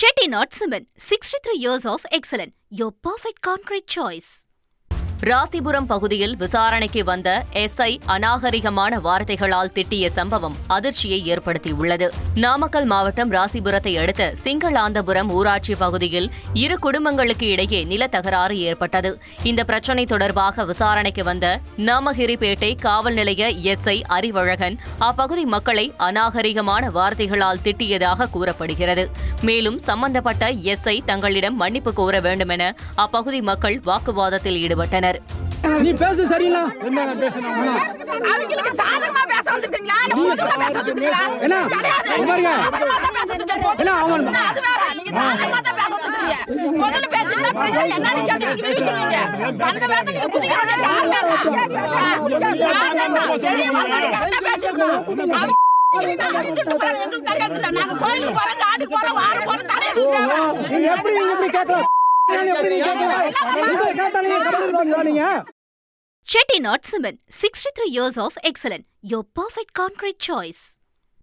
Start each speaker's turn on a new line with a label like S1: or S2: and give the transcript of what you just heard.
S1: Chettinad Cement, 63 years of excellence. Your perfect concrete choice.
S2: Rasipuram பகுதியில் விசாரணைக்கு வந்த எஸ்ஐ அநாகரிகமான வார்த்தைகளால் திட்டிய சம்பவம் அதிர்ச்சியை ஏற்படுத்தியுள்ளது. நாமக்கல் மாவட்டம் ராசிபுரத்தை அடுத்த சிங்களாந்தபுரம் ஊராட்சி பகுதியில் இரு குடும்பங்களுக்கு இடையே நிலத்தகராறு ஏற்பட்டது. இந்த பிரச்சினை தொடர்பாக விசாரணைக்கு வந்த நாமகிரிப்பேட்டை காவல் நிலைய எஸ்ஐ அறிவழகன் அப்பகுதி மக்களை அநாகரிகமான வார்த்தைகளால் திட்டியதாக கூறப்படுகிறது. மேலும் சம்பந்தப்பட்ட எஸ்ஐ தங்களிடம் மன்னிப்பு கோர வேண்டுமென அப்பகுதி மக்கள் வாக்குவாதத்தில் ஈடுபட்டனர்.
S3: நீ பேசு சரியில்லை.
S4: என்ன பேசணும்?
S5: அவங்களுக்கு சாதகமா பேச வந்துட்டீங்களா? இல்ல பேச வந்துட்டீங்களா?
S3: என்ன பாருங்க.
S5: என்ன அவன் அது வேற. நீங்க சாதகமா தான் பேச வந்துட்டீங்க. முதல்ல பேசினா பிரச்சனை என்னன்னு கேட்டீங்க சொல்லுவீங்க. அந்த வேதத்துக்கு புதிய ஒரு காரணம் என்ன? தெரிய வந்து கரெக்ட்டா பேசிருக்கோம். நாங்க கோயிலுக்கு போறோம், ஆட்டுக்கு போறோம், வார போறோம், தலையிடுங்க.
S3: நீங்க எப்படி கேட்கலாம்?
S1: Chettinad Cement, 63 years of excellence. Your perfect concrete choice.